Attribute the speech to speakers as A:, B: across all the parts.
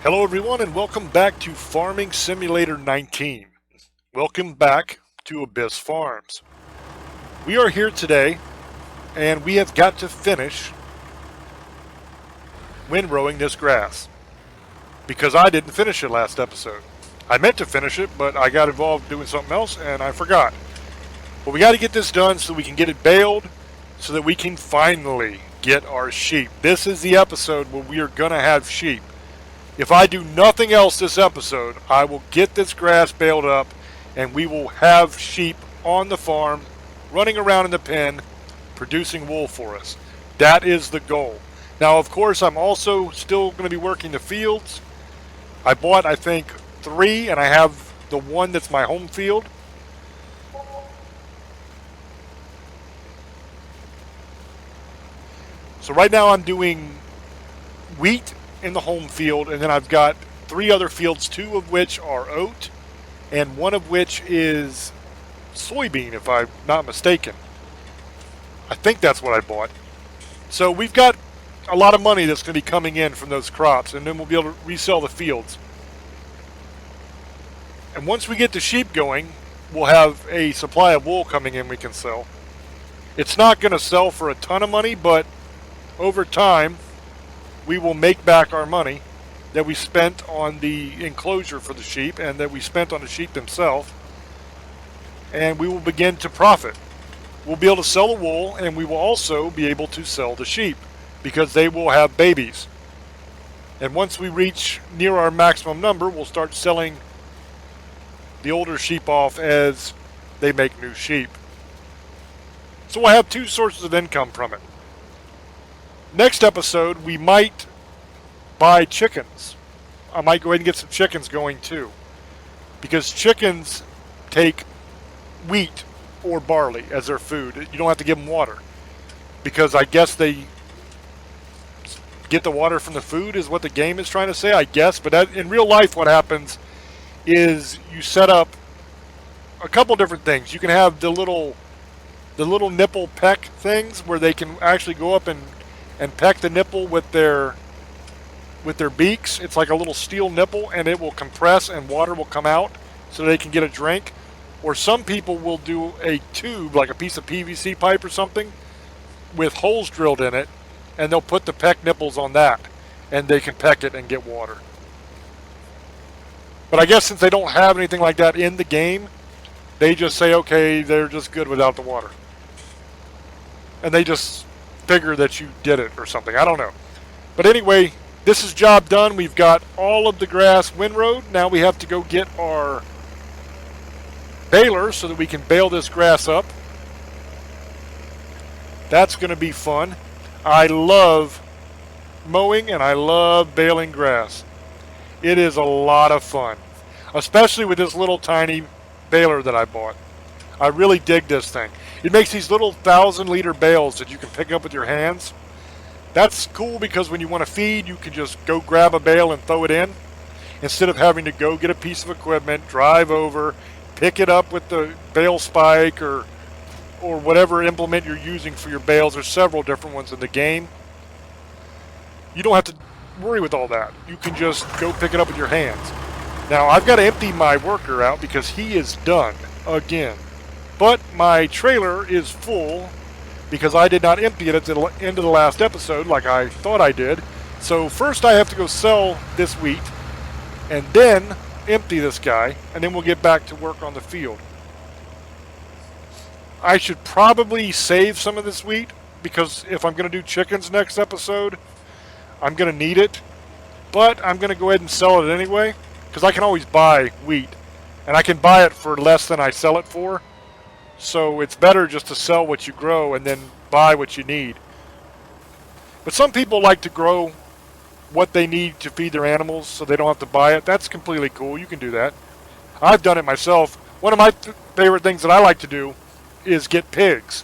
A: Hello everyone and welcome back to Farming Simulator 19. Welcome back to Abyss Farms. We are here today and we have got to finish windrowing this grass because I didn't finish it last episode. I meant to finish it, but I got involved doing something else and I forgot. But we got to get this done so we can get it baled so that we can finally get our sheep. This is the episode where we are going to have sheep. If I do nothing else this episode, I will get this grass baled up and we will have sheep on the farm, running around in the pen, producing wool for us. That is the goal. Now, of course, I'm also still going to be working the fields. I bought, I think, 3, and I have the one that's my home field. So right now I'm doing wheat in the home field, and then I've got 3 other fields, 2 of which are oat and 1 of which is soybean, if I'm not mistaken. I think that's what I bought. So we've got a lot of money that's going to be coming in from those crops, and then we'll be able to resell the fields. And once we get the sheep going, we'll have a supply of wool coming in we can sell. It's not going to sell for a ton of money, but over time we will make back our money that we spent on the enclosure for the sheep and that we spent on the sheep themselves, and we will begin to profit. We'll be able to sell the wool, and we will also be able to sell the sheep because they will have babies. And once we reach near our maximum number, we'll start selling the older sheep off as they make new sheep. So we'll have 2 sources of income from it. Next episode, we might buy chickens. I might go ahead and get some chickens going too, because chickens take wheat or barley as their food. You don't have to give them water, because I guess they get the water from the food is what the game is trying to say, I guess. But in real life, what happens is you set up a couple different things. You can have the little nipple peck things where they can actually go up and peck the nipple with their beaks. It's like a little steel nipple, and it will compress and water will come out so they can get a drink. Or some people will do a tube, like a piece of PVC pipe or something, with holes drilled in it, and they'll put the peck nipples on that, and they can peck it and get water. But I guess since they don't have anything like that in the game, they just say, okay, they're just good without the water. And they just figure that you did it or something. I don't know. But anyway, this is job done. We've got all of the grass windrowed. Now we have to go get our baler so that we can bale this grass up. That's going to be fun. I love mowing and I love baling grass. It is a lot of fun, especially with this little tiny baler that I bought. I really dig this thing. It makes these little 1,000-liter bales that you can pick up with your hands. That's cool because when you want to feed, you can just go grab a bale and throw it in, instead of having to go get a piece of equipment, drive over, pick it up with the bale spike or whatever implement you're using for your bales. There's several different ones in the game. You don't have to worry with all that. You can just go pick it up with your hands. Now, I've got to empty my worker out because he is done again. But my trailer is full because I did not empty it at the end of the last episode like I thought I did. So first I have to go sell this wheat and then empty this guy, and then we'll get back to work on the field. I should probably save some of this wheat because if I'm going to do chickens next episode, I'm going to need it. But I'm going to go ahead and sell it anyway because I can always buy wheat, and I can buy it for less than I sell it for. So it's better just to sell what you grow and then buy what you need. But some people like to grow what they need to feed their animals so they don't have to buy it. That's completely cool. You can do that. I've done it myself. One of my favorite things that I like to do is get pigs.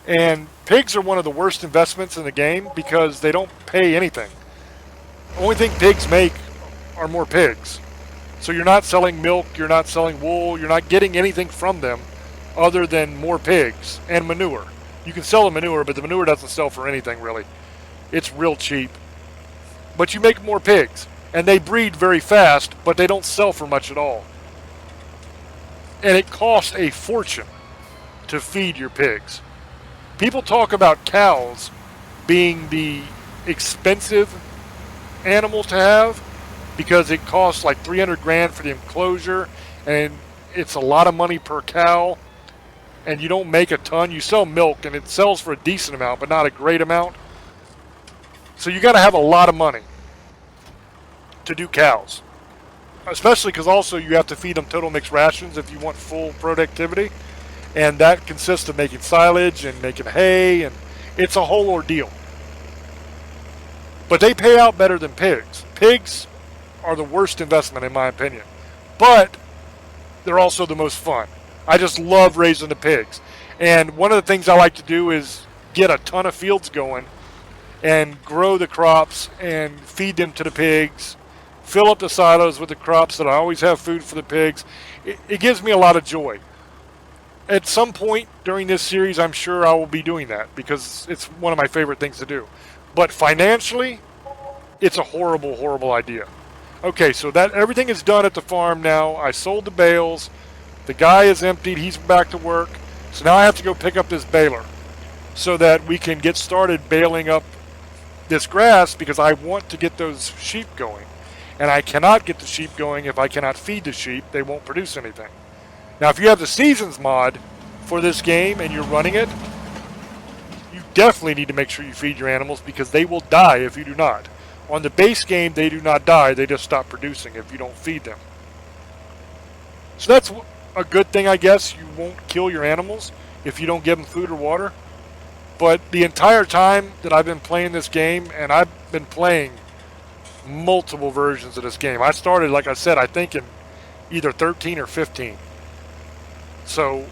A: And pigs are one of the worst investments in the game because they don't pay anything. The only thing pigs make are more pigs. So you're not selling milk, you're not selling wool, you're not getting anything from them other than more pigs and manure. You can sell the manure, but the manure doesn't sell for anything really. It's real cheap. But you make more pigs. And they breed very fast, but they don't sell for much at all. And it costs a fortune to feed your pigs. People talk about cows being the expensive animal to have because it costs like 300 grand for the enclosure, and it's a lot of money per cow, and you don't make a ton. You sell milk and it sells for a decent amount, but not a great amount. So you got to have a lot of money to do cows, especially because also you have to feed them total mixed rations if you want full productivity, and that consists of making silage and making hay, and it's a whole ordeal. But they pay out better than pigs. Pigs are the worst investment in my opinion, but they're also the most fun. I just love raising the pigs, and one of the things I like to do is get a ton of fields going and grow the crops and feed them to the pigs, fill up the silos with the crops so that I always have food for the pigs. It gives me a lot of joy. At some point during this series, I'm sure I will be doing that because it's one of my favorite things to do. But financially, it's a horrible, horrible idea. Okay, so that everything is done at the farm now. I sold the bales. The guy is emptied. He's back to work. So now I have to go pick up this baler so that we can get started baling up this grass because I want to get those sheep going. And I cannot get the sheep going if I cannot feed the sheep. They won't produce anything. Now, if you have the Seasons mod for this game and you're running it, you definitely need to make sure you feed your animals because they will die if you do not. On the base game, they do not die. They just stop producing if you don't feed them. So that's a good thing, I guess. You won't kill your animals if you don't give them food or water. But the entire time that I've been playing this game, and I've been playing multiple versions of this game. I started, like I said, I think in either 13 or 15. So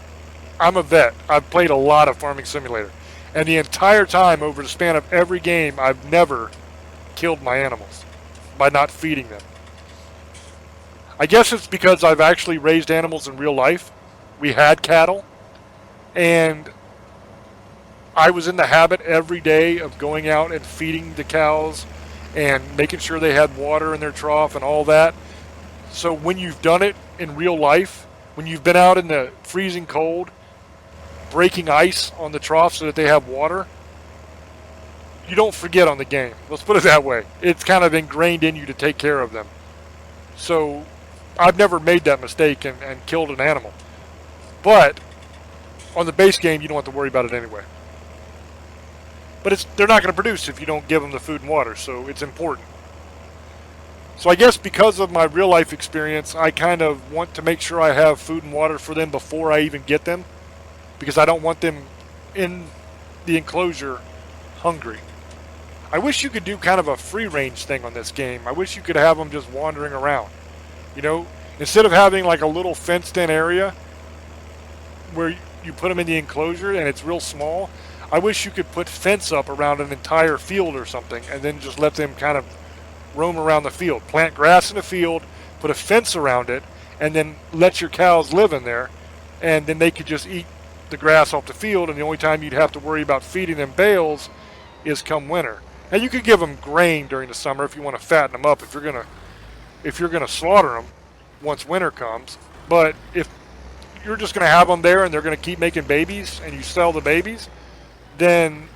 A: I'm a vet. I've played a lot of Farming Simulator. And the entire time, over the span of every game, I've never killed my animals by not feeding them. I guess it's because I've actually raised animals in real life. We had cattle, and I was in the habit every day of going out and feeding the cows and making sure they had water in their trough and all that. So when you've done it in real life, when you've been out in the freezing cold, breaking ice on the trough so that they have water, you don't forget on the game. Let's put it that way. It's kind of ingrained in you to take care of them. So I've never made that mistake and killed an animal. But on the base game, you don't have to worry about it anyway. But they're not going to produce if you don't give them the food and water, so it's important. So I guess because of my real life experience, I kind of want to make sure I have food and water for them before I even get them, because I don't want them in the enclosure hungry. I wish you could do kind of a free range thing on this game. I wish you could have them just wandering around. You know, instead of having like a little fenced in area where you put them in the enclosure and it's real small, I wish you could put fence up around an entire field or something and then just let them kind of roam around the field. Plant grass in the field, put a fence around it, and then let your cows live in there, and then they could just eat the grass off the field, and the only time you'd have to worry about feeding them bales is come winter. Now you could give them grain during the summer if you want to fatten them up, if you're gonna slaughter them once winter comes. But if you're just gonna have them there and they're gonna keep making babies and you sell the babies, then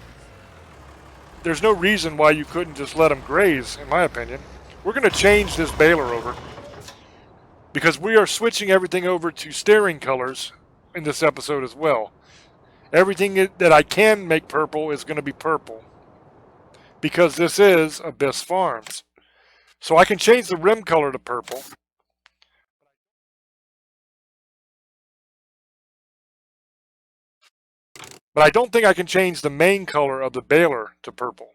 A: there's no reason why you couldn't just let them graze, in my opinion. We're going to change this baler over because we are switching everything over to steering colors in this episode as well. Everything that I can make purple is going to be purple because this is Abyss Farms. So I can change the rim color to purple. But I don't think I can change the main color of the baler to purple.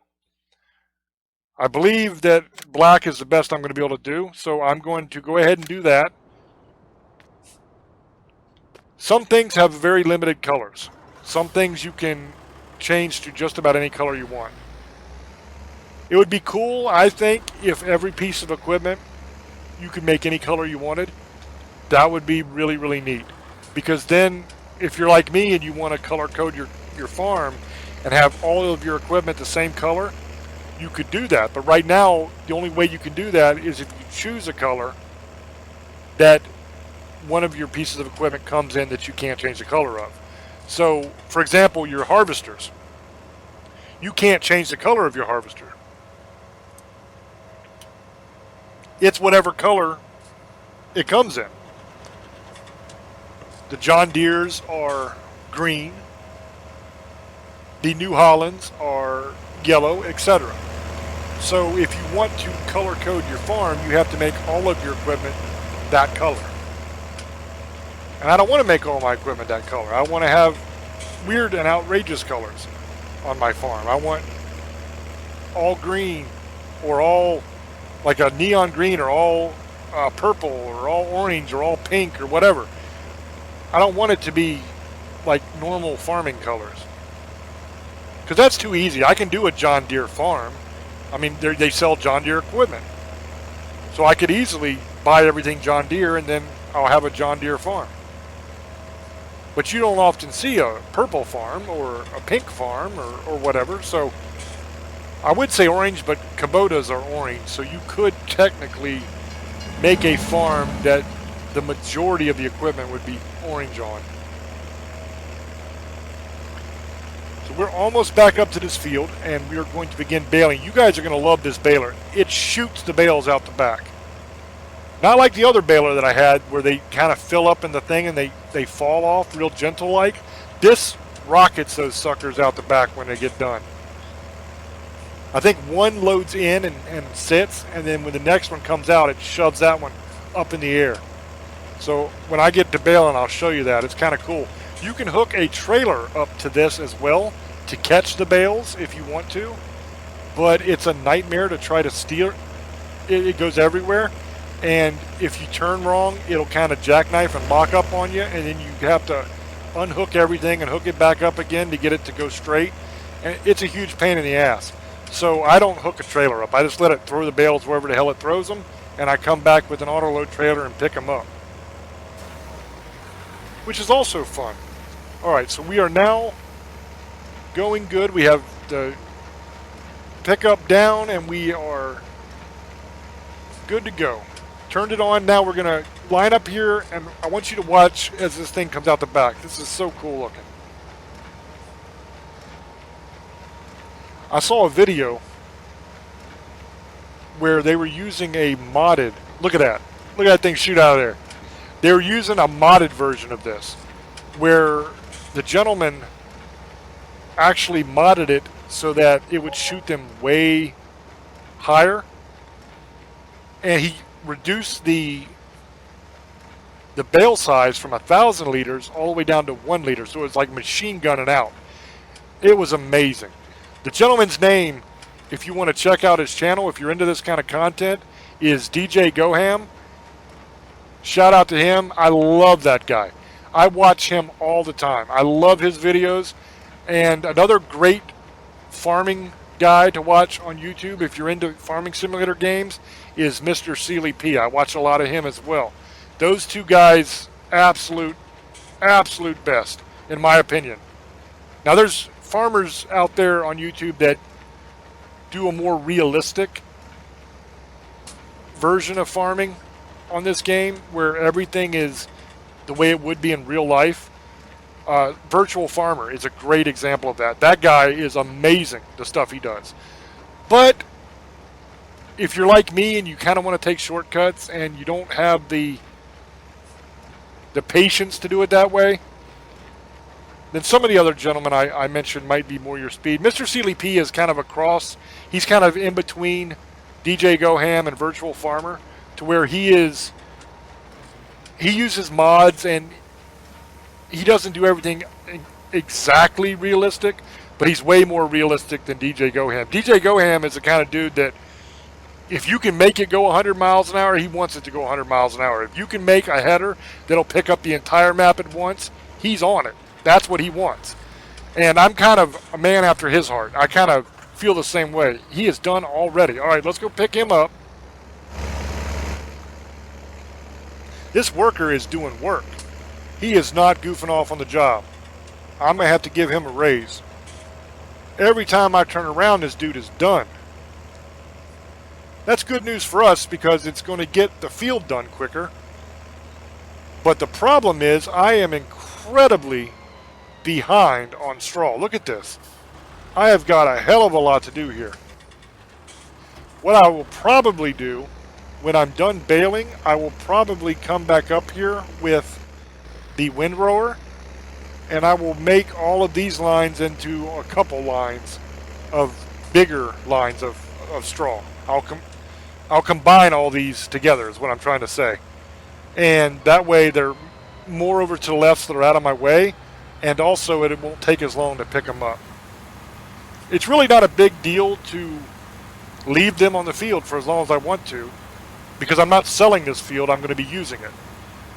A: I believe that black is the best I'm going to be able to do, so I'm going to go ahead and do that. Some things have very limited colors. Some things you can change to just about any color you want. It would be cool, I think, if every piece of equipment you could make any color you wanted. That would be really, really neat. Because then, if you're like me and you want to color code your farm and have all of your equipment the same color, you could do that. But right now, the only way you can do that is if you choose a color that one of your pieces of equipment comes in that you can't change the color of. So, for example, your harvesters. You can't change the color of your harvester. It's whatever color it comes in. The John Deeres are green. The New Hollands are yellow, etc. So if you want to color code your farm, you have to make all of your equipment that color. And I don't want to make all my equipment that color. I want to have weird and outrageous colors on my farm. I want all green, or all like a neon green, or all purple, or all orange, or all pink, or whatever. I don't want it to be like normal farming colors, because that's too easy. I can do a John Deere farm. I mean, they sell John Deere equipment, so I could easily buy everything John Deere, and then I'll have a John Deere farm. But you don't often see a purple farm or a pink farm or whatever. So I would say orange, but Kubotas are orange. So you could technically make a farm that the majority of the equipment would be orange on. So we're almost back up to this field, and we are going to begin baling. You guys are going to love this baler. It shoots the bales out the back. Not like the other baler that I had where they kind of fill up in the thing and they fall off real gentle like. This rockets those suckers out the back when they get done. I think one loads in and sits, and then when the next one comes out, it shoves that one up in the air. So when I get to baling, I'll show you that. It's kind of cool. You can hook a trailer up to this as well to catch the bales if you want to, but it's a nightmare to try to steer. It goes everywhere. And if you turn wrong, it'll kind of jackknife and lock up on you, and then you have to unhook everything and hook it back up again to get it to go straight. And it's a huge pain in the ass. So I don't hook a trailer up. I just let it throw the bales wherever the hell it throws them, and I come back with an auto load trailer and pick them up, which is also fun. All right, so we are now going good. We have the pickup down, and we are good to go. Turned it on. Now we're going to line up here, and I want you to watch as this thing comes out the back. This is so cool looking. I saw a video where they were using a modded, look at that thing shoot out of there. They were using a modded version of this, where the gentleman actually modded it so that it would shoot them way higher, and he reduced the bale size from 1,000 liters all the way down to 1 liter, so it was like machine gunning out. It was amazing. The gentleman's name, if you want to check out his channel, if you're into this kind of content, is DJ Goham. Shout out to him. I love that guy. I watch him all the time. I love his videos. And another great farming guy to watch on YouTube, if you're into farming simulator games, is Mr. Sealy P. I watch a lot of him as well. Those two guys, absolute best, in my opinion. Now, there's farmers out there on YouTube that do a more realistic version of farming on this game, where everything is the way it would be in real life. Virtual Farmer is a great example of that. That guy is amazing, the stuff he does. But if you're like me and you kind of want to take shortcuts and you don't have the patience to do it that way, then some of the other gentlemen I mentioned might be more your speed. Mr. Sealy P is kind of a cross. He's kind of in between DJ Goham and Virtual Farmer, to where he uses mods, and he doesn't do everything exactly realistic, but he's way more realistic than DJ Goham. DJ Goham is the kind of dude that if you can make it go 100 miles an hour, he wants it to go 100 miles an hour. If you can make a header that'll pick up the entire map at once, he's on it. That's what he wants. And I'm kind of a man after his heart. I kind of feel the same way. He is done already. All right, let's go pick him up. This worker is doing work. He is not goofing off on the job. I'm going to have to give him a raise. Every time I turn around, this dude is done. That's good news for us because it's going to get the field done quicker. But the problem is I am incredibly behind on straw. Look at this. I have got a hell of a lot to do here. What I will probably do when I'm done baling, I will probably come back up here with the windrower, and I will make all of these lines into a couple lines of bigger lines of straw. I'll combine all these together is what I'm trying to say. And that way they're more over to the left so they're out of my way, and also it won't take as long to pick them up. It's really not a big deal to leave them on the field for as long as I want to, because I'm not selling this field, I'm going to be using it.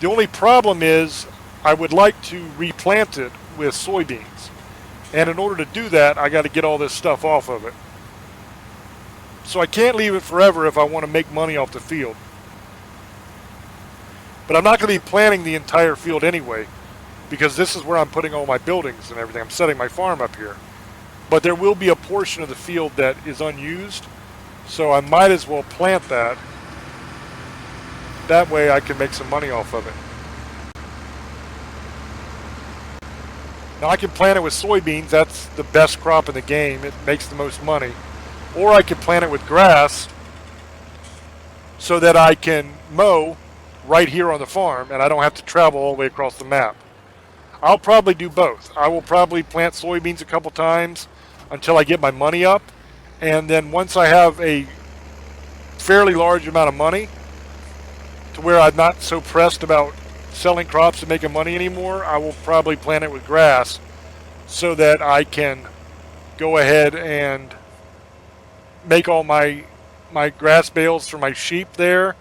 A: The only problem is I would like to replant it with soybeans, and in order to do that I got to get all this stuff off of it. So I can't leave it forever if I want to make money off the field. But I'm not going to be planting the entire field anyway, because this is where I'm putting all my buildings and everything. I'm setting my farm up here. But there will be a portion of the field that is unused, so I might as well plant that. That way I can make some money off of it. Now I can plant it with soybeans. That's the best crop in the game. It makes the most money. Or I can plant it with grass so that I can mow right here on the farm and I don't have to travel all the way across the map. I'll probably do both. I will probably plant soybeans a couple times until I get my money up, and then once I have a fairly large amount of money to where I'm not so pressed about selling crops and making money anymore, I will probably plant it with grass so that I can go ahead and make all my grass bales for my sheep there,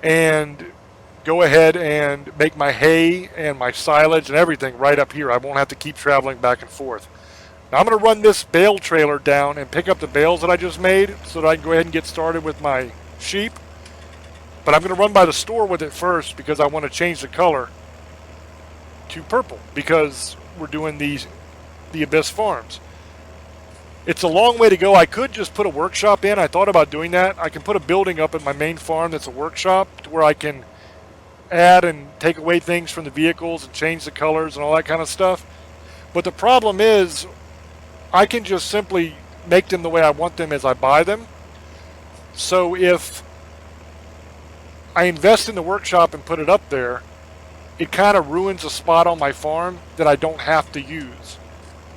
A: and go ahead and make my hay and my silage and everything right up here. I won't have to keep traveling back and forth. Now I'm going to run this bale trailer down and pick up the bales that I just made so that I can go ahead and get started with my sheep. But I'm going to run by the store with it first because I want to change the color to purple because we're doing the Abyss Farms. It's a long way to go. I could just put a workshop in. I thought about doing that. I can put a building up at my main farm that's a workshop to where I can add and take away things from the vehicles and change the colors and all that kind of stuff. But the problem is I can just simply make them the way I want them as I buy them. So if I invest in the workshop and put it up there, it kind of ruins a spot on my farm that I don't have to use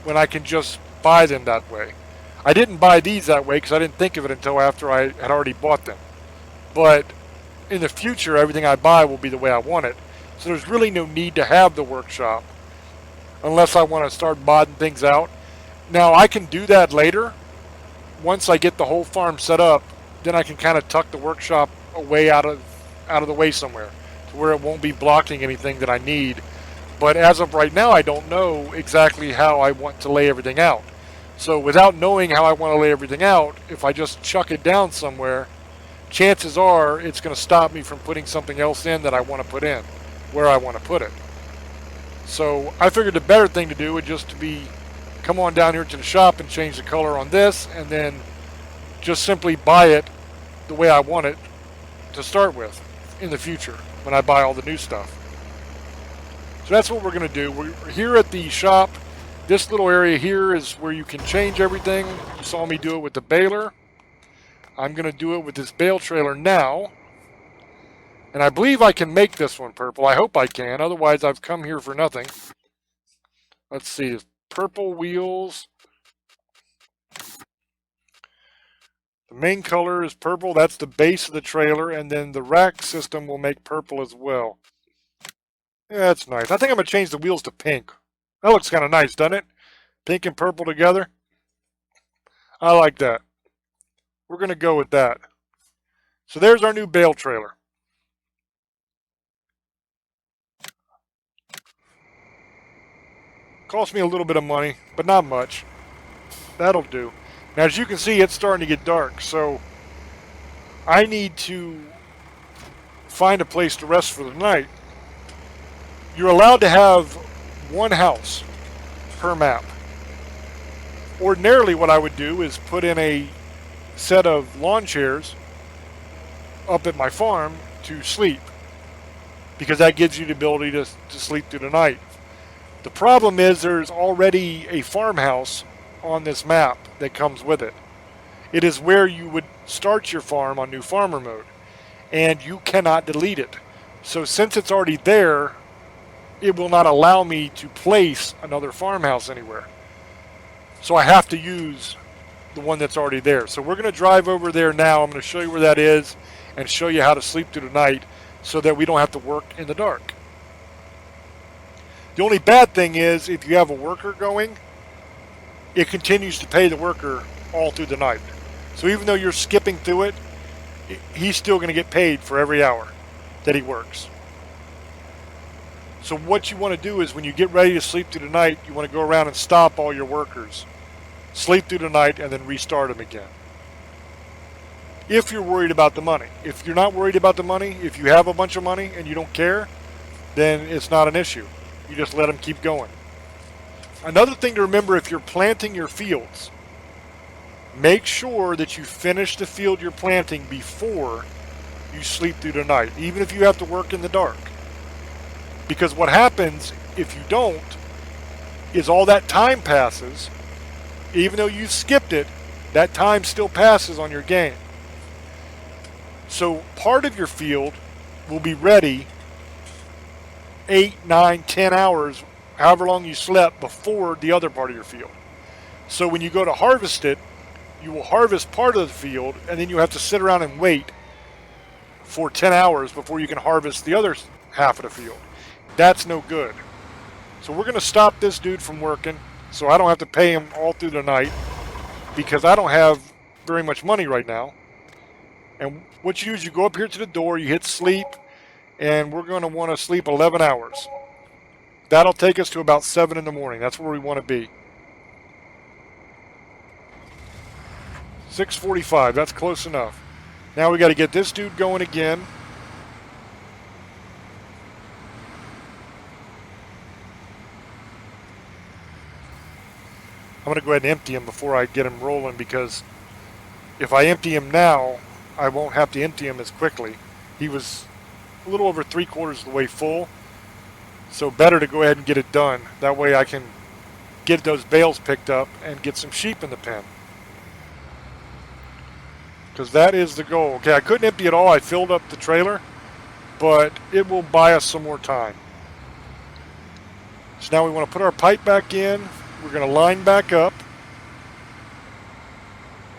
A: when I can just buy them that way. I didn't buy these that way because I didn't think of it until after I had already bought them. But in the future, everything I buy will be the way I want it. So there's really no need to have the workshop unless I want to start modding things out. Now I can do that later. Once I get the whole farm set up, then I can kind of tuck the workshop away out of the way somewhere to where it won't be blocking anything that I need. But as of right now, I don't know exactly how I want to lay everything out. So without knowing how I want to lay everything out, if I just chuck it down somewhere, chances are it's going to stop me from putting something else in that I want to put in where I want to put it. So I figured the better thing to do would just to be come on down here to the shop and change the color on this, and then just simply buy it the way I want it to start with in the future when I buy all the new stuff. So that's what we're going to do. We're here at the shop. This little area here is where you can change everything. You saw me do it with the baler. I'm going to do it with this bale trailer now. And I believe I can make this one purple. I hope I can. Otherwise, I've come here for nothing. Let's see. Purple wheels. The main color is purple. That's the base of the trailer. And then the rack system will make purple as well. Yeah, that's nice. I think I'm going to change the wheels to pink. That looks kind of nice, doesn't it? Pink and purple together. I like that. We're going to go with that. So there's our new bale trailer. Cost me a little bit of money, but not much. That'll do. Now, as you can see, it's starting to get dark, so I need to find a place to rest for the night. You're allowed to have one house per map. Ordinarily, what I would do is put in a set of lawn chairs up at my farm to sleep, because that gives you the ability to sleep through the night. The problem is there's already a farmhouse on this map that comes with it. It is where you would start your farm on New Farmer mode, and you cannot delete it. So since it's already there, it will not allow me to place another farmhouse anywhere. So I have to use the one that's already there. So we're going to drive over there now. I'm going to show you where that is and show you how to sleep through the night so that we don't have to work in the dark. The only bad thing is if you have a worker going, it continues to pay the worker all through the night. So even though you're skipping through it, he's still going to get paid for every hour that he works. So what you want to do is when you get ready to sleep through the night, you want to go around and stop all your workers, sleep through the night, and then restart them again. If you're worried about the money. If you're not worried about the money, if you have a bunch of money and you don't care, then it's not an issue. You just let them keep going. Another thing to remember, if you're planting your fields, make sure that you finish the field you're planting before you sleep through the night, even if you have to work in the dark. Because what happens if you don't is all that time passes, even though you've skipped it, that time still passes on your game. So part of your field will be ready 8, 9, 10 hours, however long you slept before the other part of your field. So when you go to harvest it, you will harvest part of the field, and then you have to sit around and wait for 10 hours before you can harvest the other half of the field. That's no good. So we're going to stop this dude from working so I don't have to pay him all through the night, because I don't have very much money right now. And what you do is you go up here to the door, you hit sleep, and we're going to want to sleep 11 hours. That'll take us to about 7 in the morning. That's where we want to be. 6:45, that's close enough. Now we got to get this dude going again. I'm going to go ahead and empty him before I get him rolling, because if I empty him now, I won't have to empty him as quickly. He was a little over 3/4 of the way full, so better to go ahead and get it done. That way I can get those bales picked up and get some sheep in the pen. Because that is the goal. Okay, I couldn't empty it all. I filled up the trailer, but it will buy us some more time. So now we want to put our pipe back in. We're going to line back up,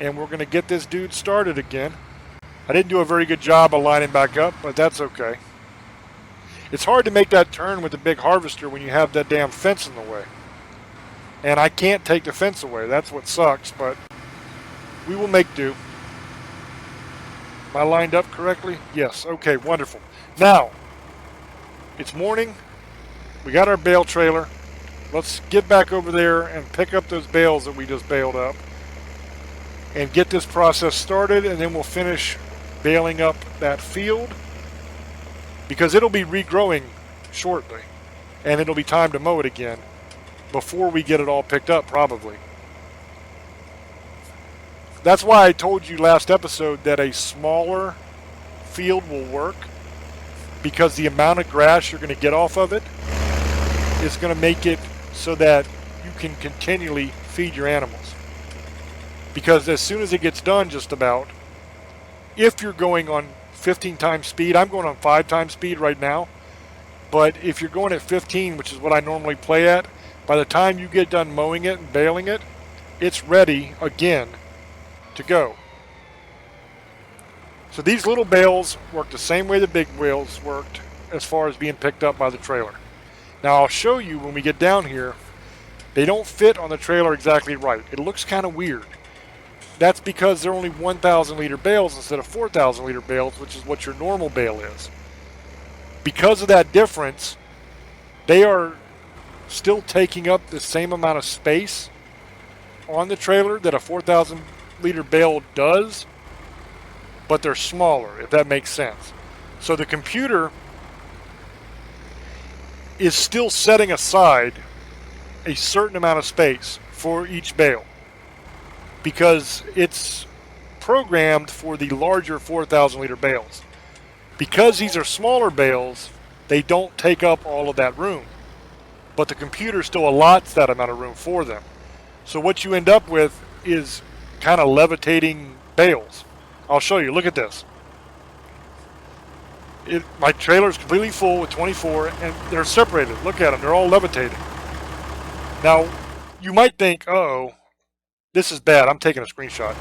A: and we're going to get this dude started again. I didn't do a very good job of lining back up, but that's okay. It's hard to make that turn with the big harvester when you have that damn fence in the way. And I can't take the fence away. That's what sucks, but we will make do. Am I lined up correctly? Yes. Okay, wonderful. Now, it's morning. We got our bale trailer. Let's get back over there and pick up those bales that we just baled up and get this process started, and then we'll finish baling up that field, because it'll be regrowing shortly, and it'll be time to mow it again before we get it all picked up, probably. That's why I told you last episode that a smaller field will work, because the amount of grass you're going to get off of it is going to make it so that you can continually feed your animals. Because as soon as it gets done, just about, if you're going on 15 times speed, I'm going on 5 times speed right now, but if you're going at 15, which is what I normally play at, by the time you get done mowing it and baling it, it's ready again to go. So these little bales work the same way the big bales worked as far as being picked up by the trailer. Now I'll show you when we get down here, they don't fit on the trailer exactly right. It looks kind of weird. That's because they're only 1,000 liter bales instead of 4,000 liter bales, which is what your normal bale is. Because of that difference, they are still taking up the same amount of space on the trailer that a 4,000 liter bale does, but they're smaller, if that makes sense. So the computer is still setting aside a certain amount of space for each bale, because it's programmed for the larger 4,000 liter bales. Because these are smaller bales, they don't take up all of that room. But the computer still allots that amount of room for them. So what you end up with is kind of levitating bales. I'll show you. Look at this. My trailer is completely full with 24, and they're separated. Look at them. They're all levitating. Now, you might think, uh-oh, this is bad. I'm taking a screenshot.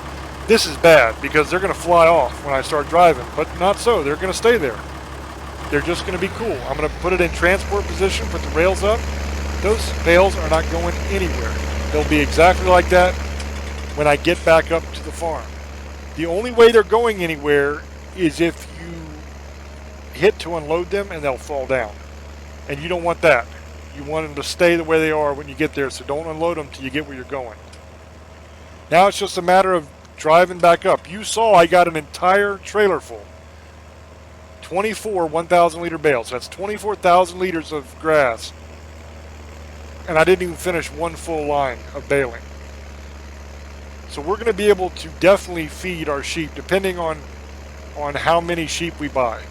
A: This is bad because they're going to fly off when I start driving. But not so. They're going to stay there. They're just going to be cool. I'm going to put it in transport position, put the rails up. Those bales are not going anywhere. They'll be exactly like that when I get back up to the farm. The only way they're going anywhere is if you hit to unload them and they'll fall down. And you don't want that. You want them to stay the way they are when you get there, so don't unload them till you get where you're going. Now it's just a matter of driving back up. You saw I got an entire trailer full. 24 1,000 liter bales. That's 24,000 liters of grass. And I didn't even finish one full line of baling. So we're going to be able to definitely feed our sheep depending on how many sheep we buy.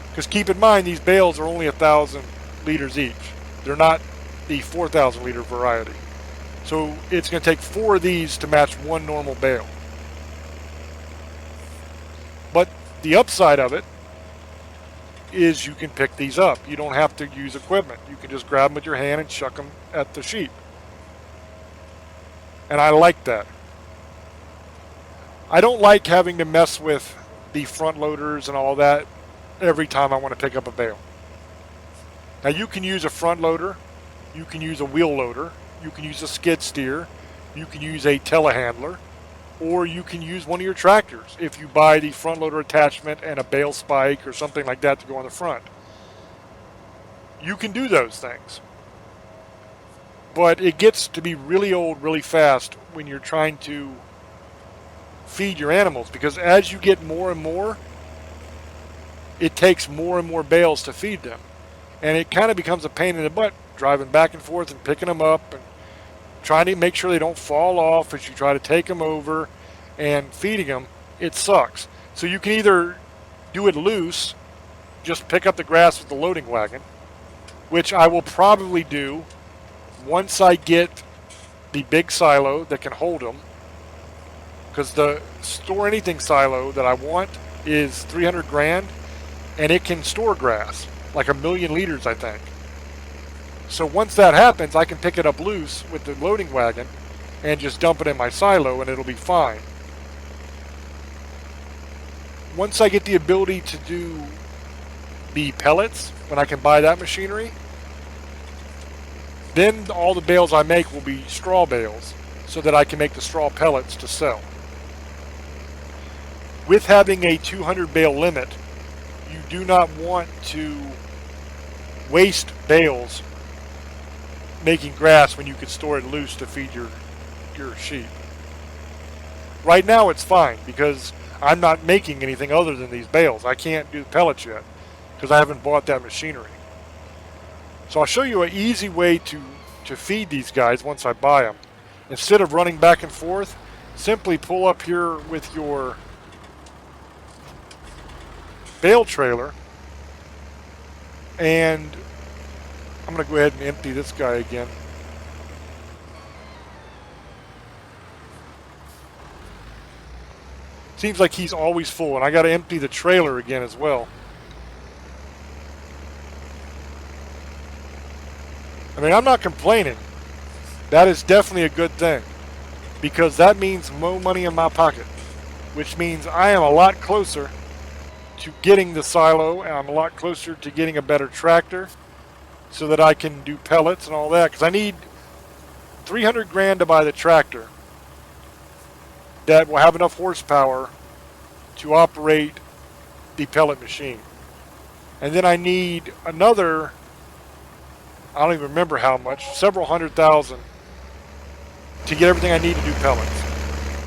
A: Because keep in mind, these bales are only 1,000 liters each. They're not the 4,000 liter variety. So it's going to take 4 of these to match one normal bale. But the upside of it is you can pick these up. You don't have to use equipment. You can just grab them with your hand and chuck them at the sheep. And I like that. I don't like having to mess with the front loaders and all that every time I want to pick up a bale. Now you can use a front loader, you can use a wheel loader, you can use a skid steer, you can use a telehandler, or you can use one of your tractors if you buy the front loader attachment and a bale spike or something like that to go on the front. You can do those things. But it gets to be really old really fast when you're trying to feed your animals, because as you get more and more, it takes more and more bales to feed them. And it kind of becomes a pain in the butt driving back and forth and picking them up and trying to make sure they don't fall off as you try to take them over and feeding them. It sucks. So you can either do it loose, just pick up the grass with the loading wagon, which I will probably do once I get the big silo that can hold them, because the store anything silo that I want is 300 grand and it can store grass like 1,000,000 liters, I think. So once that happens, I can pick it up loose with the loading wagon and just dump it in my silo and it'll be fine. Once I get the ability to do the pellets, when I can buy that machinery, then all the bales I make will be straw bales so that I can make the straw pellets to sell. With having a 200 bale limit, you do not want to waste bales making grass when you could store it loose to feed your sheep. Right now it's fine because I'm not making anything other than these bales. I can't do pellets yet because I haven't bought that machinery. So I'll show you an easy way to feed these guys once I buy them. Instead of running back and forth, simply pull up here with your bale trailer, and I'm going to go ahead and empty this guy again. Seems like he's always full, and I got to empty the trailer again as well. I mean, I'm not complaining. That is definitely a good thing, because that means more money in my pocket, which means I am a lot closer to getting the silo, and I'm a lot closer to getting a better tractor so that I can do pellets and all that, because I need 300 grand to buy the tractor that will have enough horsepower to operate the pellet machine. And then I need another, I don't even remember how much, several $100,000 to get everything I need to do pellets.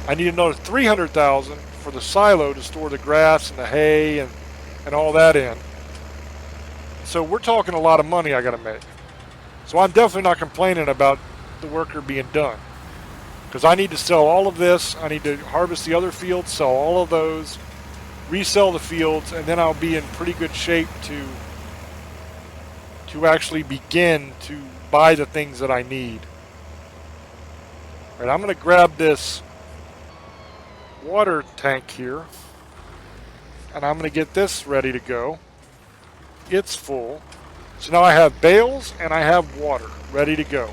A: I need another $300,000 for the silo to store the grass and the hay and all that in. So we're talking a lot of money I got to make. So I'm definitely not complaining about the worker being done, because I need to sell all of this. I need to harvest the other fields, sell all of those, resell the fields, and then I'll be in pretty good shape to actually begin to buy the things that I need. All right, I'm going to grab this water tank here, and I'm going to get this ready to go. It's full. So now I have bales and I have water ready to go.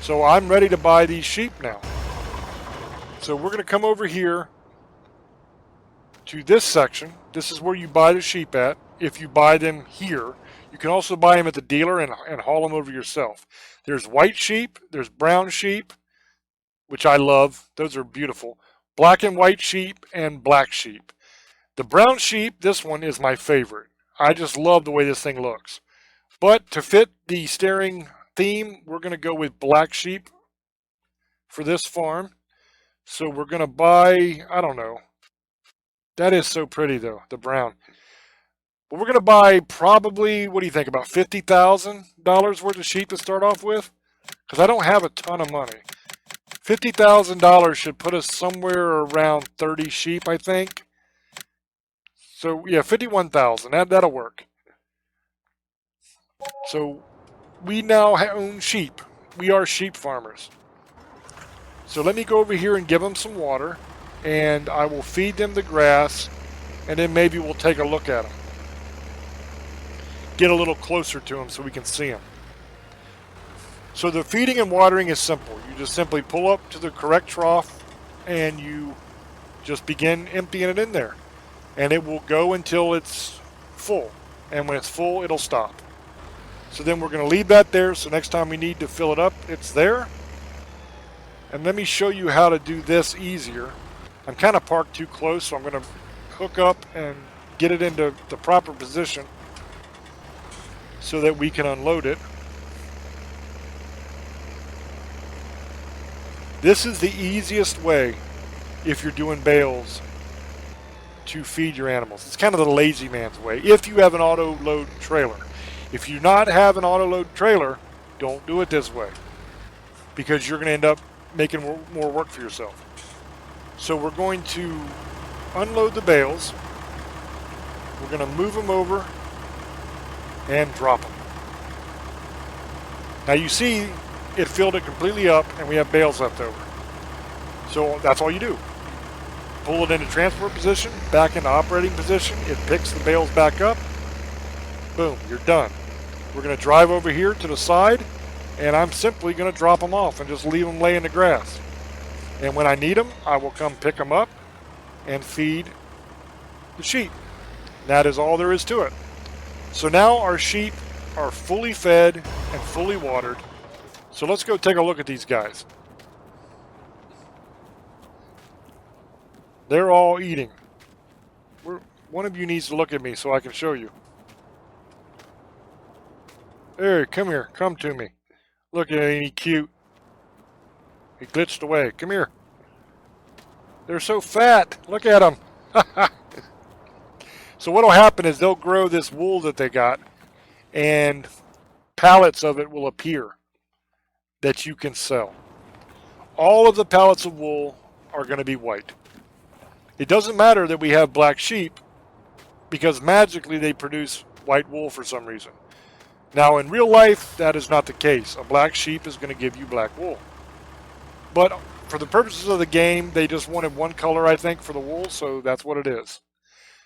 A: So I'm ready to buy these sheep now. So we're going to come over here to this section. This is where you buy the sheep at. If you buy them here, you can also buy them at the dealer and haul them over yourself. There's white sheep, there's brown sheep, which I love. Those are beautiful. Black and white sheep and black sheep. The brown sheep, this one is my favorite. I just love the way this thing looks. But to fit the steering theme, we're going to go with black sheep for this farm. So we're going to buy, I don't know. That is so pretty though, the brown. But we're going to buy probably, what do you think, about $50,000 worth of sheep to start off with? Because I don't have a ton of money. $50,000 should put us somewhere around 30 sheep, I think. So yeah, 51,000. That'll work. So we now own sheep. We are sheep farmers. So let me go over here and give them some water, and I will feed them the grass, and then maybe we'll take a look at them. Get a little closer to them so we can see them. So the feeding and watering is simple. You just simply pull up to the correct trough and you just begin emptying it in there. And it will go until it's full. And when it's full, it'll stop. So then we're going to leave that there, so next time we need to fill it up, it's there. And let me show you how to do this easier. I'm kind of parked too close, so I'm going to hook up and get it into the proper position so that we can unload it. This is the easiest way, if you're doing bales, to feed your animals. It's kind of the lazy man's way, if you have an auto load trailer. If you not have an auto load trailer, don't do it this way, because you're going to end up making more work for yourself. So we're going to unload the bales. We're going to move them over and drop them. Now you see it filled it completely up and we have bales left over. So that's all you do. Pull it into transport position, back into operating position. It picks the bales back up. Boom, you're done. We're going to drive over here to the side, and I'm simply going to drop them off and just leave them lay in the grass. And when I need them, I will come pick them up and feed the sheep. That is all there is to it. So now our sheep are fully fed and fully watered. So let's go take a look at these guys. They're all eating. One of you needs to look at me so I can show you. Hey, come here. Come to me. Look at him. Ain't he cute? He glitched away. Come here. They're so fat. Look at them. So what will happen is they'll grow this wool that they got, and pallets of it will appear that you can sell. All of the pallets of wool are going to be white. It doesn't matter that we have black sheep, because magically they produce white wool for some reason. Now in real life, that is not the case. A black sheep is going to give you black wool. But for the purposes of the game, they just wanted one color, I think, for the wool, so that's what it is.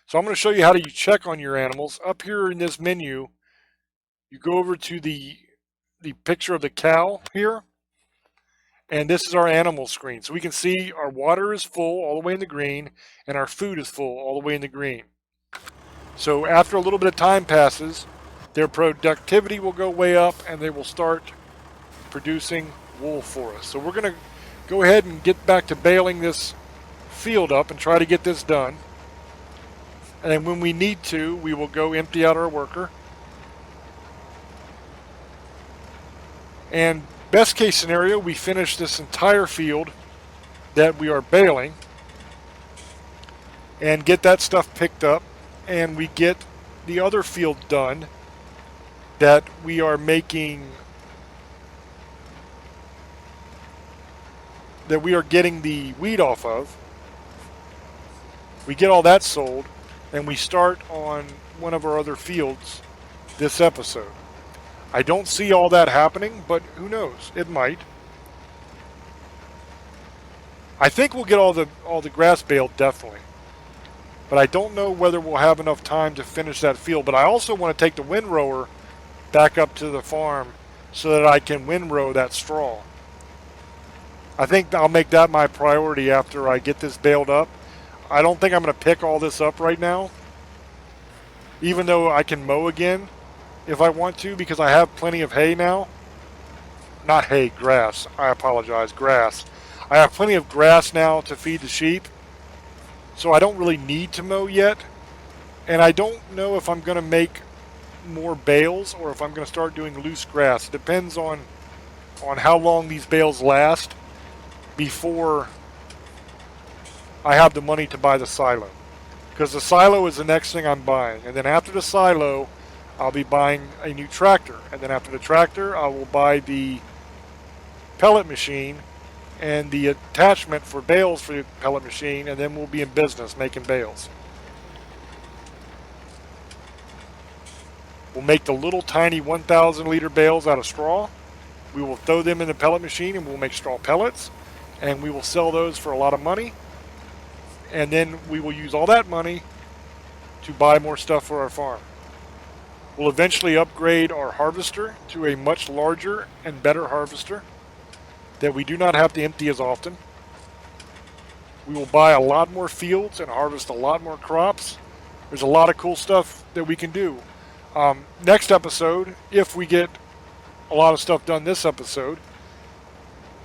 A: So I'm going to show you how to check on your animals. Up here in this menu, you go over to the picture of the cow here, and this is our animal screen. So we can see our water is full all the way in the green, and our food is full all the way in the green. So after a little bit of time passes, their productivity will go way up, and they will start producing wool for us. So we're going to go ahead and get back to baling this field up and try to get this done. And then when we need to, we will go empty out our worker. And best case scenario, we finish this entire field that we are baling and get that stuff picked up, and we get the other field done that we are making that we are getting the wheat off of. We get all that sold, and we start on one of our other fields this episode. I don't see all that happening, but who knows? It might. I think we'll get all the grass baled, definitely. But I don't know whether we'll have enough time to finish that field. But I also want to take the windrower back up to the farm so that I can windrow that straw. I think I'll make that my priority after I get this baled up. I don't think I'm going to pick all this up right now, even though I can mow again if I want to, because I have plenty of hay now. Not hay, grass. I apologize, grass. I have plenty of grass now to feed the sheep, so I don't really need to mow yet. And I don't know if I'm going to make more bales or if I'm going to start doing loose grass. It depends on how long these bales last before I have the money to buy the silo. Because the silo is the next thing I'm buying. And then after the silo, I'll be buying a new tractor. And then after the tractor, I will buy the pellet machine and the attachment for bales for the pellet machine. And then we'll be in business making bales. We'll make the little tiny 1,000 liter bales out of straw. We will throw them in the pellet machine and we'll make straw pellets. And we will sell those for a lot of money. And then we will use all that money to buy more stuff for our farm. We'll eventually upgrade our harvester to a much larger and better harvester that we do not have to empty as often. We will buy a lot more fields and harvest a lot more crops. There's a lot of cool stuff that we can do. Next episode, if we get a lot of stuff done this episode,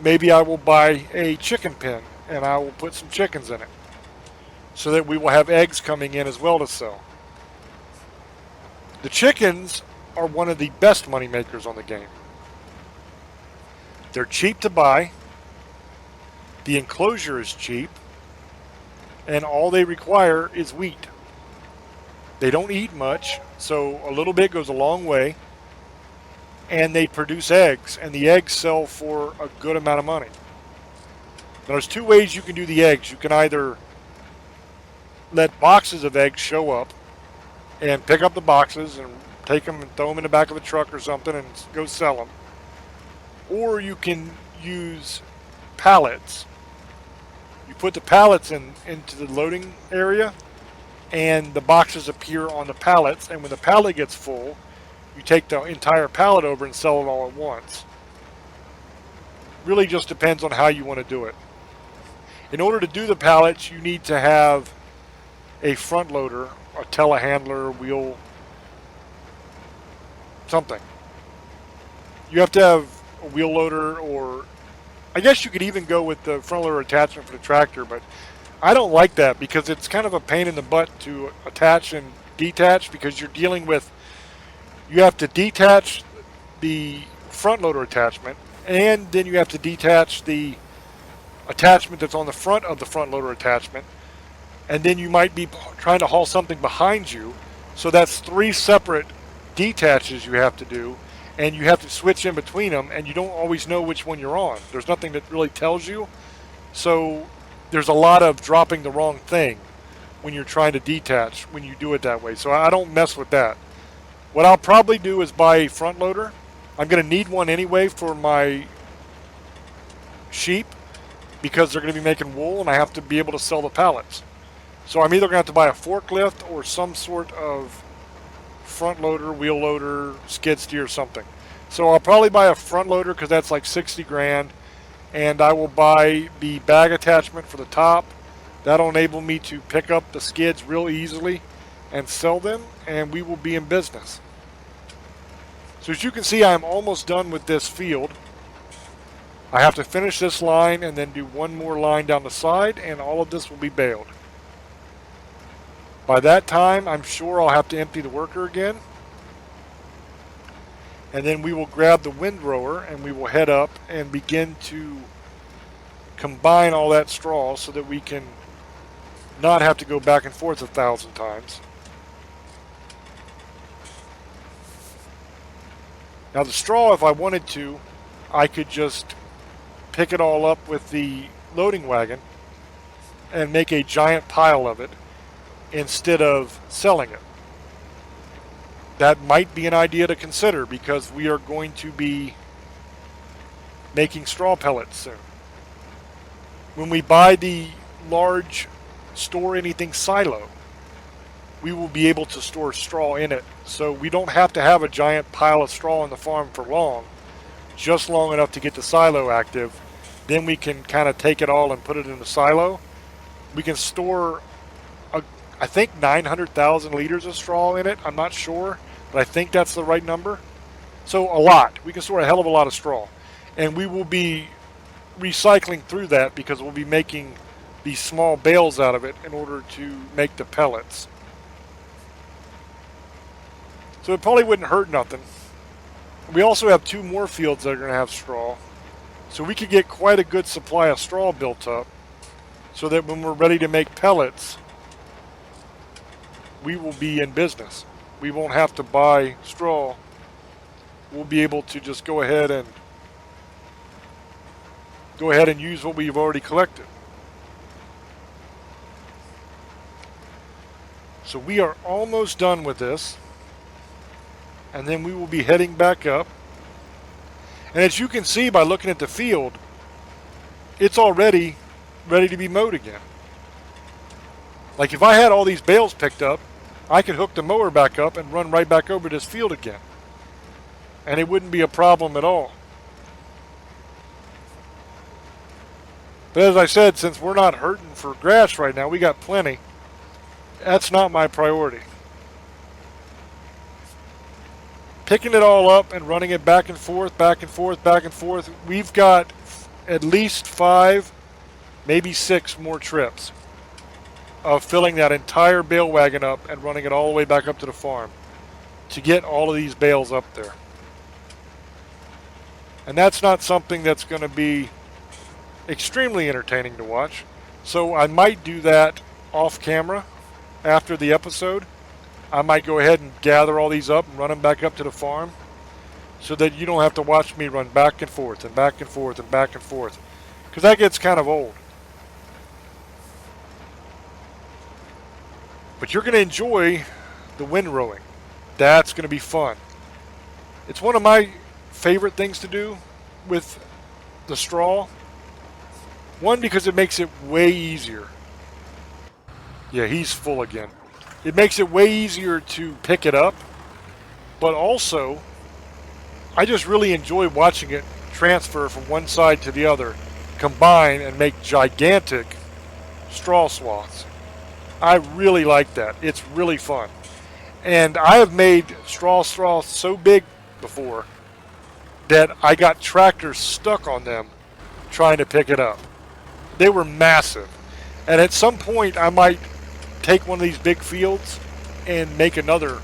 A: maybe I will buy a chicken pen and I will put some chickens in it, so that we will have eggs coming in as well to sell. The chickens are one of the best money makers on the game. They're cheap to buy, the enclosure is cheap, and all they require is wheat. They don't eat much, so a little bit goes a long way, and they produce eggs, and the eggs sell for a good amount of money. Now, there's two ways you can do the eggs. You can either let boxes of eggs show up and pick up the boxes and take them and throw them in the back of a truck or something and go sell them. Or you can use pallets. You put the pallets into the loading area and the boxes appear on the pallets, and when the pallet gets full, you take the entire pallet over and sell it all at once. Really just depends on how you want to do it. In order to do the pallets, you need to have a front loader, a telehandler, wheel, something. You have to have a wheel loader, or I guess you could even go with the front loader attachment for the tractor, but I don't like that because it's kind of a pain in the butt to attach and detach, because you're dealing with, you have to detach the front loader attachment, and then you have to detach the attachment that's on the front of the front loader attachment. And then you might be trying to haul something behind you. So that's 3 separate detaches you have to do. And you have to switch in between them. And you don't always know which one you're on. There's nothing that really tells you. So there's a lot of dropping the wrong thing when you're trying to detach when you do it that way. So I don't mess with that. What I'll probably do is buy a front loader. I'm going to need one anyway for my sheep, because they're going to be making wool and I have to be able to sell the pallets. So I'm either going to have to buy a forklift or some sort of front loader, wheel loader, skid steer, something. So I'll probably buy a front loader because that's like 60 grand. And I will buy the bag attachment for the top. That'll enable me to pick up the skids real easily and sell them, and we will be in business. So as you can see, I'm almost done with this field. I have to finish this line and then do one more line down the side, and all of this will be baled. By that time, I'm sure I'll have to empty the worker again. And then we will grab the windrower and we will head up and begin to combine all that straw so that we can not have to go back and forth 1,000 times. Now the straw, if I wanted to, I could just pick it all up with the loading wagon and make a giant pile of it instead of selling it. That might be an idea to consider because we are going to be making straw pellets soon. When we buy the large store anything silo, we will be able to store straw in it. So we don't have to have a giant pile of straw on the farm for long, just long enough to get the silo active. Then we can kind of take it all and put it in the silo. We can store, I think, 900,000 liters of straw in it. I'm not sure, but I think that's the right number. So a lot. We can store a hell of a lot of straw. And we will be recycling through that because we'll be making these small bales out of it in order to make the pellets. So it probably wouldn't hurt nothing. We also have 2 more fields that are going to have straw. So we could get quite a good supply of straw built up so that when we're ready to make pellets, we will be in business. We won't have to buy straw. We'll be able to just go ahead and use what we've already collected. So we are almost done with this. And then we will be heading back up. And as you can see by looking at the field, it's already ready to be mowed again. Like if I had all these bales picked up, I could hook the mower back up and run right back over this field again. And it wouldn't be a problem at all. But as I said, since we're not hurting for grass right now, we got plenty. That's not my priority. Picking it all up and running it back and forth, back and forth, back and forth. We've got at least 5, maybe 6 more trips of filling that entire bale wagon up and running it all the way back up to the farm to get all of these bales up there. And that's not something that's going to be extremely entertaining to watch. So I might do that off camera after the episode. I might go ahead and gather all these up and run them back up to the farm so that you don't have to watch me run back and forth and back and forth and back and forth, because that gets kind of old. But you're going to enjoy the windrowing. That's going to be fun. It's one of my favorite things to do with the straw. One, because it makes it way easier. Yeah, he's full again. It makes it way easier to pick it up, but also, I just really enjoy watching it transfer from one side to the other, combine and make gigantic straw swaths. I really like that. It's really fun. And I have made straw so big before that I got tractors stuck on them trying to pick it up. They were massive. And at some point I might take one of these big fields and make another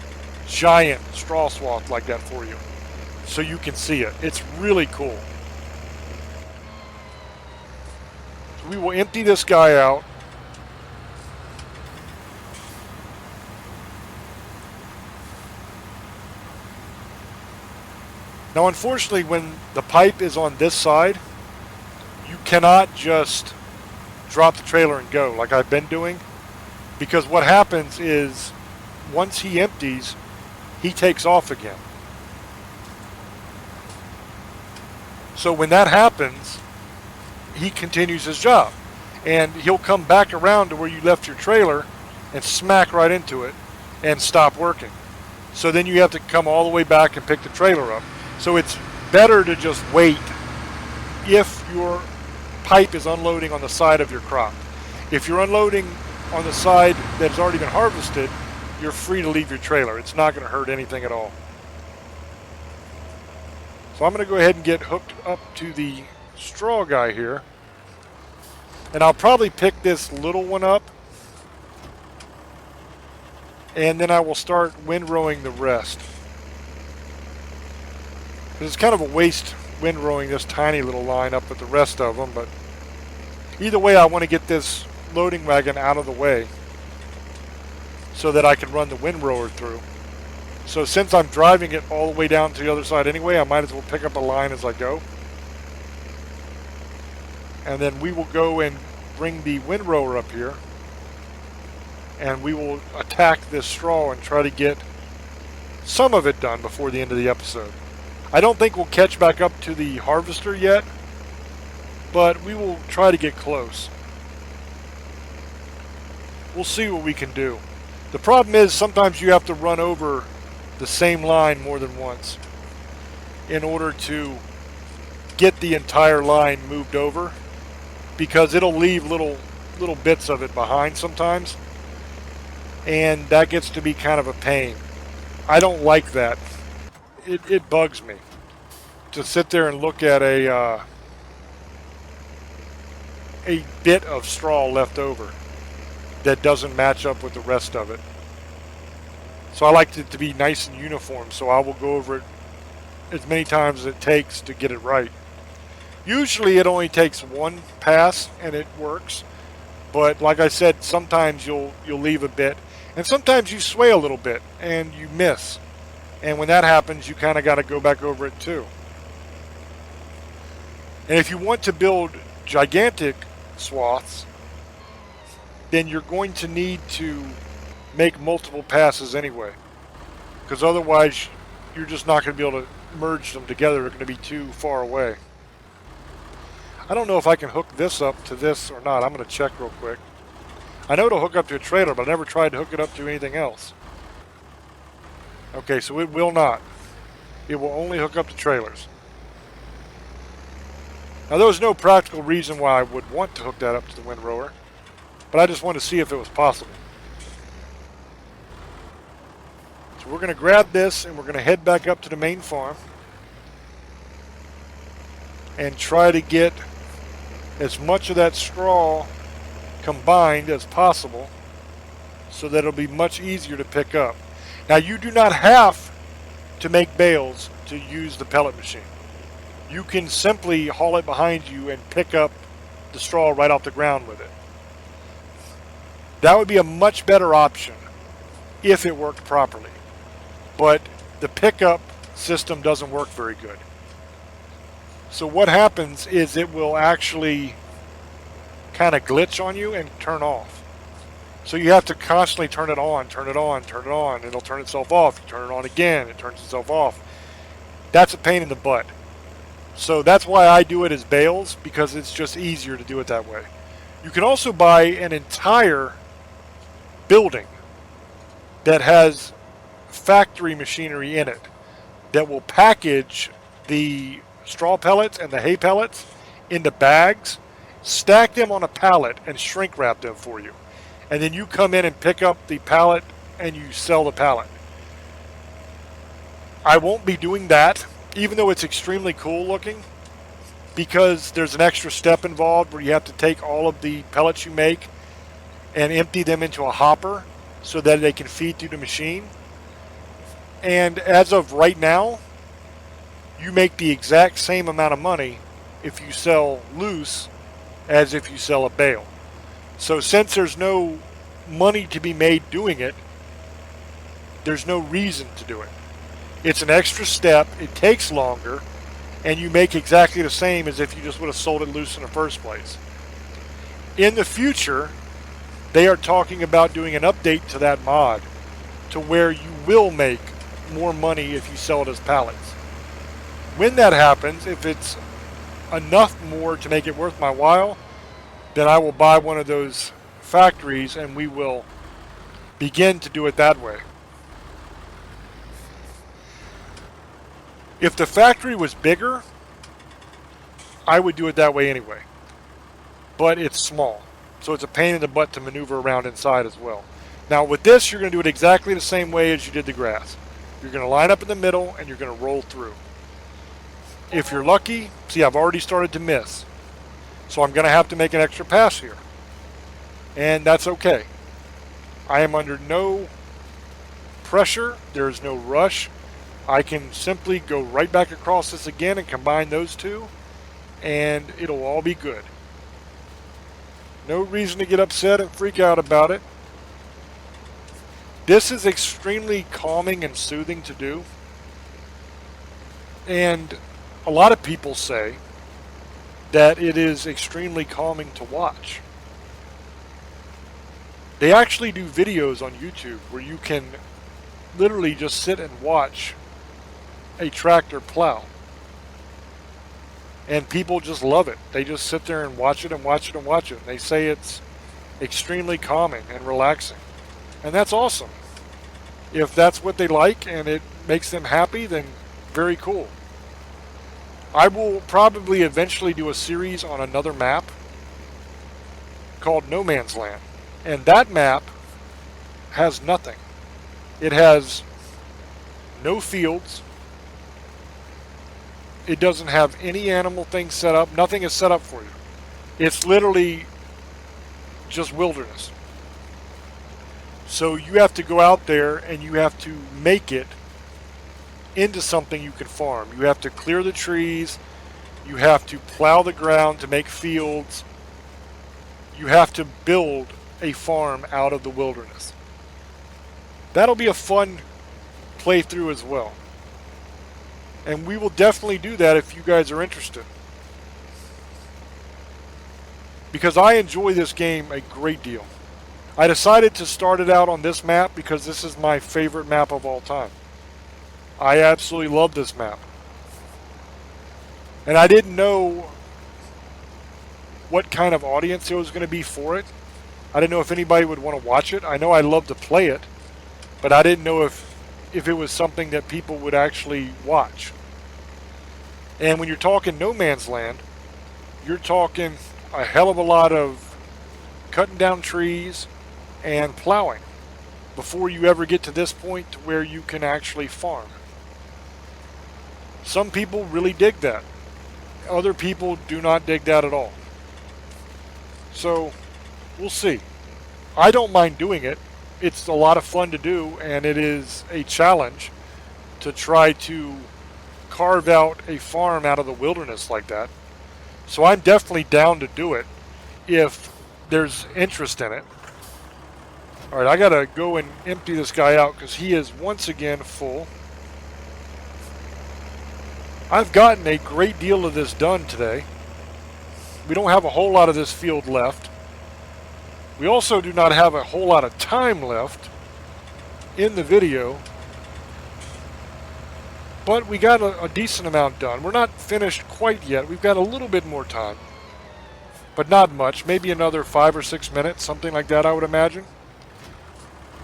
A: giant straw swath like that for you so you can see it. It's really cool. So we will empty this guy out. Now unfortunately, when the pipe is on this side, you cannot just drop the trailer and go like I've been doing. Because what happens is, once he empties, he takes off again. So when that happens, he continues his job. And he'll come back around to where you left your trailer and smack right into it and stop working. So then you have to come all the way back and pick the trailer up. So it's better to just wait if your pipe is unloading on the side of your crop. If you're unloading on the side that's already been harvested, you're free to leave your trailer. It's not going to hurt anything at all. So I'm going to go ahead and get hooked up to the straw guy here. And I'll probably pick this little one up. And then I will start windrowing the rest. It's kind of a waste windrowing this tiny little line up with the rest of them. But either way, I want to get this loading wagon out of the way so that I can run the windrower through. So since I'm driving it all the way down to the other side anyway, I might as well pick up a line as I go. And then we will go and bring the windrower up here, and we will attack this straw and try to get some of it done before the end of the episode. I don't think we'll catch back up to the harvester yet, but we will try to get close. We'll see what we can do. The problem is sometimes you have to run over the same line more than once in order to get the entire line moved over, because it'll leave little bits of it behind sometimes, and that gets to be kind of a pain. I don't like that. It bugs me to sit there and look at a bit of straw left over that doesn't match up with the rest of it. So I like it to be nice and uniform, so I will go over it as many times as it takes to get it right. Usually it only takes one pass and it works, but like I said, sometimes you'll leave a bit, and sometimes you sway a little bit and you miss, and when that happens you kind of got to go back over it too. And if you want to build gigantic swaths, then you're going to need to make multiple passes anyway, because otherwise you're just not going to be able to merge them together. They're going to be too far away. I don't know if I can hook this up to this or not. I'm going to check real quick. I know it'll hook up to a trailer, but I never tried to hook it up to anything else. Okay, so it will not. It will only hook up to trailers. Now, there was no practical reason why I would want to hook that up to the windrower, but I just wanted to see if it was possible. So we're going to grab this and we're going to head back up to the main farm and try to get as much of that straw combined as possible so that it'll be much easier to pick up. Now, you do not have to make bales to use the pellet machine. You can simply haul it behind you and pick up the straw right off the ground with it. That would be a much better option if it worked properly. But the pickup system doesn't work very good. So what happens is it will actually kind of glitch on you and turn off. So you have to constantly turn it on, turn it on, turn it on, and it'll turn itself off. You turn it on again, it turns itself off. That's a pain in the butt. So that's why I do it as bales, because it's just easier to do it that way. You can also buy an entire building that has factory machinery in it that will package the straw pellets and the hay pellets into bags, stack them on a pallet, and shrink wrap them for you. And then you come in and pick up the pallet and you sell the pallet. I won't be doing that, even though it's extremely cool looking, because there's an extra step involved where you have to take all of the pellets you make and empty them into a hopper so that they can feed through the machine. And as of right now, you make the exact same amount of money if you sell loose as if you sell a bale. So since there's no money to be made doing it, there's no reason to do it. It's an extra step, it takes longer, and you make exactly the same as if you just would have sold it loose in the first place. In the future, they are talking about doing an update to that mod to where you will make more money if you sell it as pallets. When that happens, if it's enough more to make it worth my while, then I will buy one of those factories and we will begin to do it that way. If the factory was bigger, I would do it that way anyway. But it's small, so it's a pain in the butt to maneuver around inside as well. Now with this, you're going to do it exactly the same way as you did the grass. You're going to line up in the middle and you're going to roll through. If you're lucky, see, I've already started to miss. So I'm going to have to make an extra pass here. And that's okay. I am under no pressure. There's no rush. I can simply go right back across this again and combine those two, and it'll all be good. No reason to get upset and freak out about it. This is extremely calming and soothing to do. And a lot of people say that it is extremely calming to watch. They actually do videos on YouTube where you can literally just sit and watch a tractor plow. And people just love it. They just sit there and watch it and watch it and watch it. And they say it's extremely calming and relaxing. And that's awesome. If that's what they like and it makes them happy, then very cool. I will probably eventually do a series on another map called No Man's Land. And that map has nothing. It has no fields. It doesn't have any animal things set up. Nothing is set up for you. It's literally just wilderness. So you have to go out there and you have to make it into something you can farm. You have to clear the trees. You have to plow the ground to make fields. You have to build a farm out of the wilderness. That'll be a fun playthrough as well. And we will definitely do that if you guys are interested. Because I enjoy this game a great deal. I decided to start it out on this map because this is my favorite map of all time. I absolutely love this map. And I didn't know what kind of audience there was going to be for it. I didn't know if anybody would want to watch it. I know I love to play it, but I didn't know if it was something that people would actually watch. And when you're talking No Man's Land, you're talking a hell of a lot of cutting down trees and plowing before you ever get to this point to where you can actually farm. Some people really dig that. Other people do not dig that at all. So, we'll see. I don't mind doing it. It's a lot of fun to do, and it is a challenge to try to carve out a farm out of the wilderness like that. So I'm definitely down to do it if there's interest in it. Alright, I gotta go and empty this guy out because he is once again full. I've gotten a great deal of this done today. We don't have a whole lot of this field left. We also do not have a whole lot of time left in the video. But we got a decent amount done. We're not finished quite yet. We've got a little bit more time. But not much. Maybe another 5 or 6 minutes, something like that, I would imagine,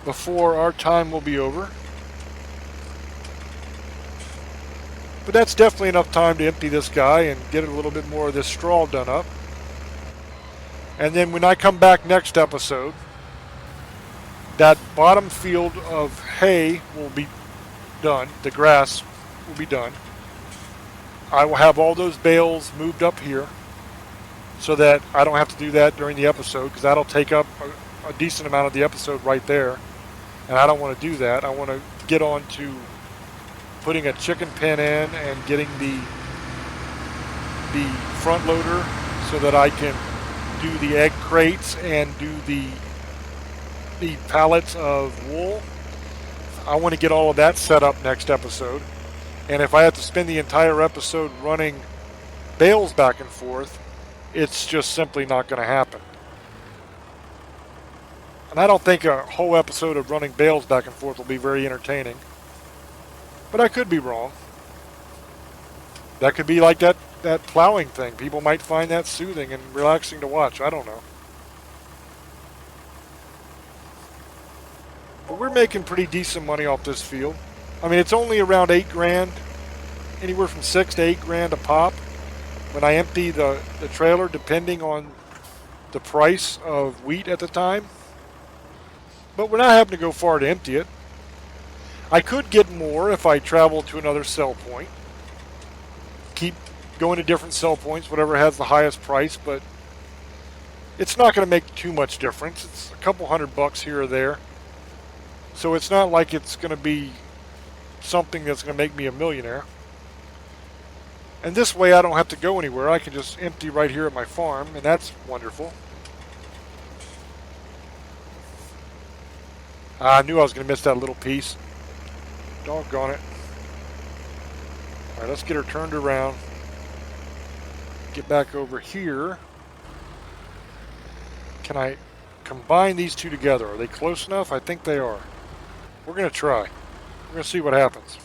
A: before our time will be over. But that's definitely enough time to empty this guy and get a little bit more of this straw done up. And then when I come back next episode, that bottom field of hay will be done. The grass will be done. I will have all those bales moved up here so that I don't have to do that during the episode, because that'll take up a decent amount of the episode right there. And I don't want to do that. I want to get on to putting a chicken pen in and getting the front loader so that I can do the egg crates and do the pallets of wool. I want to get all of that set up next episode. And if I have to spend the entire episode running bales back and forth, it's just simply not going to happen. And I don't think a whole episode of running bales back and forth will be very entertaining. But I could be wrong. That could be like that plowing thing. People might find that soothing and relaxing to watch. I don't know. But we're making pretty decent money off this field. I mean, it's only around 8 grand, anywhere from 6 to 8 grand a pop when I empty the trailer, depending on the price of wheat at the time. But we're not having to go far to empty it. I could get more if I travel to another sell point. Keep going to different sell points, whatever has the highest price, but it's not going to make too much difference. It's a couple $100 here or there. So it's not like it's going to be something that's going to make me a millionaire. And this way I don't have to go anywhere. I can just empty right here at my farm, and that's wonderful. I knew I was going to miss that little piece. Doggone it. Alright, let's get her turned around. get back over here. Can I combine these two together? Are they close enough? I think they are. We're going to try. We're going to see what happens.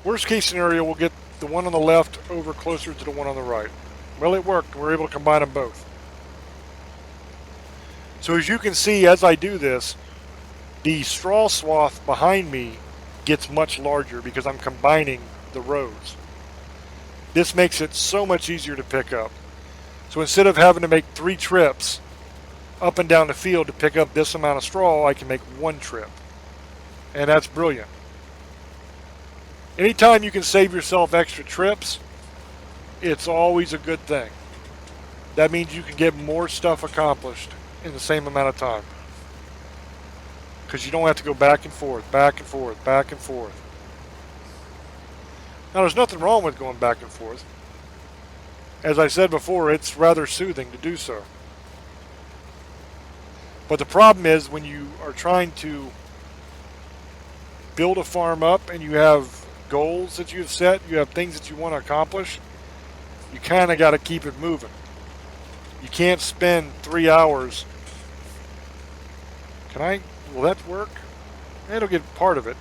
A: Worst case scenario, we'll get the one on the left over closer to the one on the right. Well, it worked. We're able to combine them both. So as you can see, as I do this, the straw swath behind me gets much larger because I'm combining the rows. This makes it so much easier to pick up. So instead of having to make 3 trips up and down the field to pick up this amount of straw, I can make 1 trip. And that's brilliant. Anytime you can save yourself extra trips, it's always a good thing. That means you can get more stuff accomplished in the same amount of time. Because you don't have to go back and forth, back and forth, back and forth. Now, there's nothing wrong with going back and forth. As I said before, it's rather soothing to do so. But the problem is when you are trying to build a farm up and you have goals that you've set, you have things that you want to accomplish, you kind of got to keep it moving. You can't spend 3 hours. Will that work? It'll get part of it.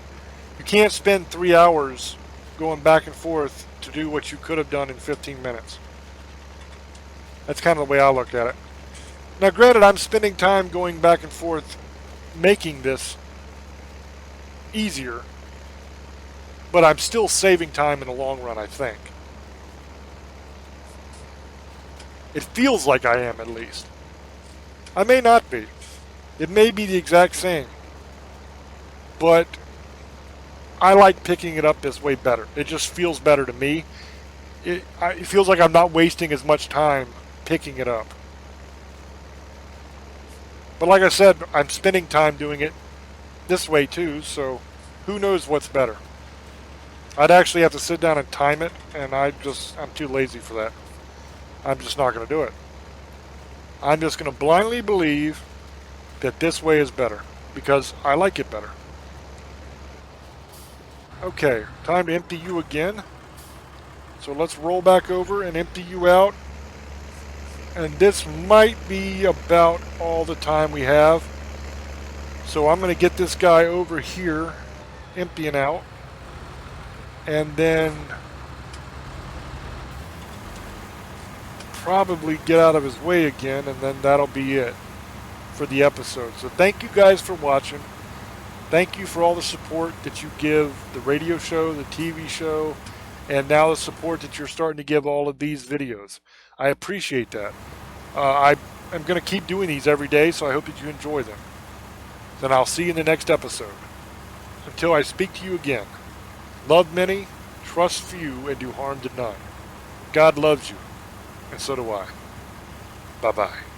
A: You can't spend 3 hours going back and forth to do what you could have done in 15 minutes. That's kind of the way I look at it. Now, granted, I'm spending time going back and forth making this easier, but I'm still saving time in the long run, I think. It feels like I am, at least. I may not be. It may be the exact same. But I like picking it up this way better. It just feels better to me. It feels like I'm not wasting as much time picking it up. But like I said, I'm spending time doing it this way too, so who knows what's better. I'd actually have to sit down and time it, and I'm too lazy for that. I'm just not going to do it. I'm just going to blindly believe that this way is better, because I like it better. Okay, time to empty you again. So let's roll back over and empty you out. And this might be about all the time we have. So I'm going to get this guy over here emptying out. And then probably get out of his way again, and then that'll be it for the episode. So thank you guys for watching. Thank you for all the support that you give the radio show, the TV show, and now the support that you're starting to give all of these videos. I appreciate that. I am going to keep doing these every day, so I hope that you enjoy them. Then I'll see you in the next episode. Until I speak to you again, love many, trust few, and do harm to none. God loves you, and so do I. Bye-bye.